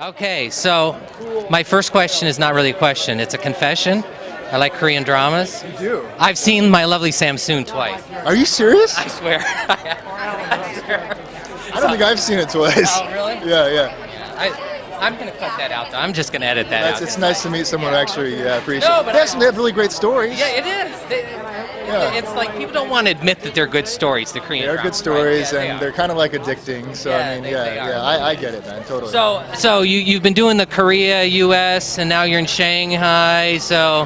Okay, so my first question is not really a question, it's a confession. I like Korean dramas. You do? I've seen My Lovely Samsoon twice. Are you serious? I swear. I swear. I don't think I've seen it twice. Oh, really? Yeah. I'm going to cut that out, though. I'm just going to edit that out. It's nice to meet someone who actually appreciates No, it. but They have really great stories. Yeah, it is. It's like people don't want to admit that they're good stories, the Korean They're dramas, good stories, right? Yeah, and they're kind of like addicting. So Yeah, I mean, they are. I get it, man, totally. So you've been doing the Korea, U.S., and now you're in Shanghai. So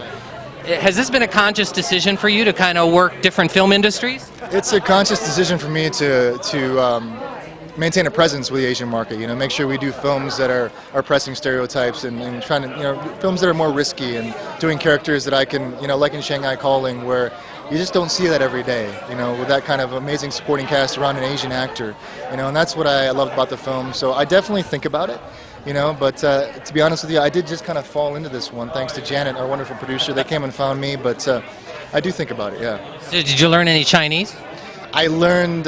has this been a conscious decision for you to kind of work different film industries? It's a conscious decision for me to maintain a presence with the Asian market. You know, make sure we do films that are pressing stereotypes and trying to, films that are more risky and doing characters that I can, like in Shanghai Calling, where you just don't see that every day, with that kind of amazing supporting cast around an Asian actor, and that's what I love about the film. So I definitely think about it, but to be honest with you, I did just kind of fall into this one, thanks to Janet, our wonderful producer. They came and found me, but I do think about it, yeah. So did you learn any Chinese? I learned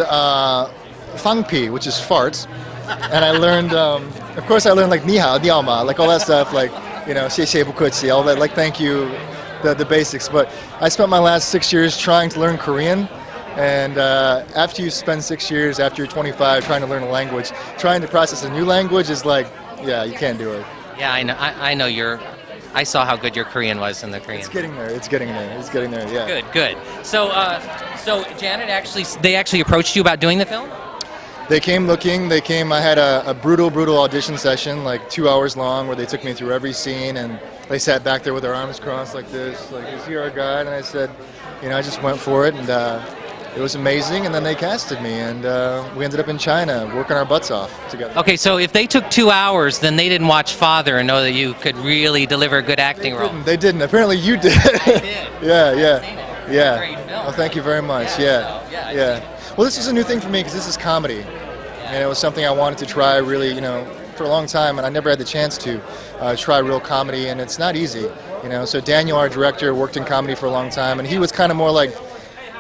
Fangpi, which is farts, and I learned, of course I learned like ni hao, niao ma, like all that stuff, like, xie xie bu kuchi, all that, like thank you, the basics. But I spent my last 6 years trying to learn Korean, and after you spend 6 years, after you're 25, trying to learn a language, trying to process a new language is like, yeah, you can't do it. Yeah, I know I saw how good your Korean was in the Korean. It's getting there, yeah. Good. So Janet they actually approached you about doing the film? They came looking. I had a brutal audition session, like 2 hours long, where they took me through every scene, and they sat back there with their arms crossed like this, like, is he our guy? And I said, I just went for it, and it was amazing. And then they casted me, and we ended up in China working our butts off together. Okay, so if they took 2 hours, then they didn't watch Father and know that you could really deliver a good acting role. They didn't. Apparently you did. I did. Yeah. Great film. Well, thank you very much. Yeah. Well, this was a new thing for me because this is comedy. And it was something I wanted to try really, for a long time, and I never had the chance to try real comedy, and it's not easy, So Daniel, our director, worked in comedy for a long time, and he was kind of more like,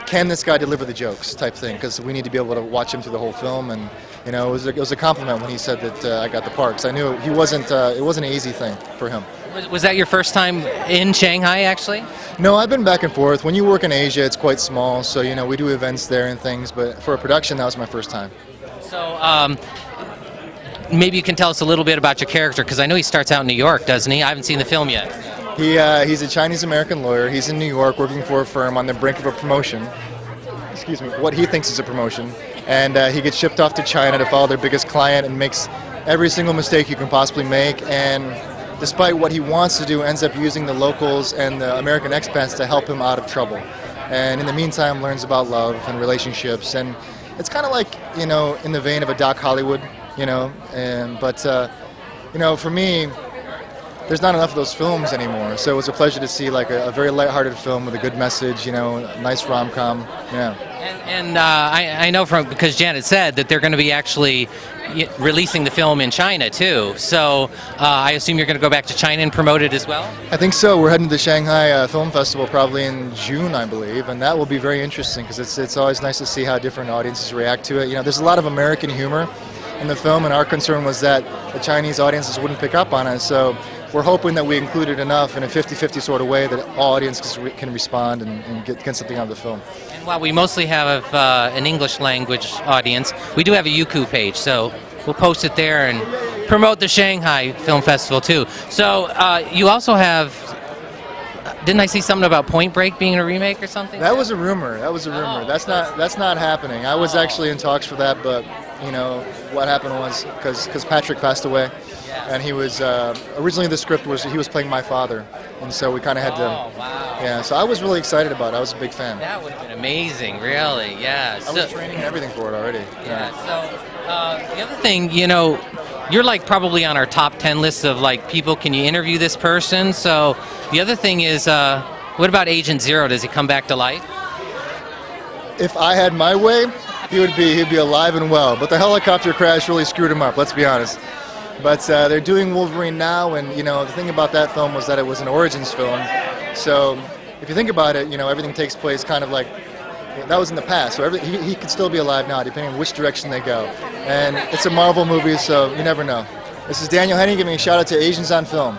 can this guy deliver the jokes type thing, because we need to be able to watch him through the whole film, and it was a compliment when he said that I got the part, because I knew it wasn't an easy thing for him. Was that your first time in Shanghai, actually? No, I've been back and forth. When you work in Asia, it's quite small, so we do events there and things, but for a production, that was my first time. So maybe you can tell us a little bit about your character, because I know he starts out in New York, doesn't he? I haven't seen the film yet. He's a Chinese-American lawyer. He's in New York working for a firm on the brink of a promotion. Excuse me, what he thinks is a promotion. And he gets shipped off to China to follow their biggest client and makes every single mistake you can possibly make. And despite what he wants to do, ends up using the locals and the American expats to help him out of trouble. And in the meantime, learns about love and relationships. And it's kind of like, in the vein of a Doc Hollywood, but for me, there's not enough of those films anymore. So it was a pleasure to see like a very lighthearted film with a good message, a nice rom-com, yeah. And I know because Janet said that they're going to be actually releasing the film in China too. So I assume you're going to go back to China and promote it as well? I think so. We're heading to the Shanghai Film Festival probably in June, I believe, and that will be very interesting because it's always nice to see how different audiences react to it. There's a lot of American humor in the film, and our concern was that the Chinese audiences wouldn't pick up on it. So we're hoping that we included enough in a 50-50 sort of way that all audiences can respond and get something out of the film. And while we mostly have an English language audience, we do have a Youku page, so we'll post it there and promote the Shanghai Film Festival too. So you also have, didn't I see something about Point Break being a remake or something? That was a rumor. Oh, that's not happening. I was actually in talks for that, but what happened was because Patrick passed away. And he was originally the script was he was playing my father, and so we kind of had to. Oh, wow. Yeah, so I was really excited about it. I was a big fan. That would have been amazing, really. Yeah. I was training and everything for it already. Yeah. So the other thing, you're like probably on our top 10 list of like people. Can you interview this person? So the other thing is, what about Agent Zero? Does he come back to life? If I had my way, he'd be alive and well. But the helicopter crash really screwed him up. Let's be honest. But they're doing Wolverine now, and the thing about that film was that it was an origins film. So if you think about it, everything takes place kind of like that was in the past. So he could still be alive now, depending on which direction they go. And it's a Marvel movie, so you never know. This is Daniel Henney giving a shout out to Asians on Film.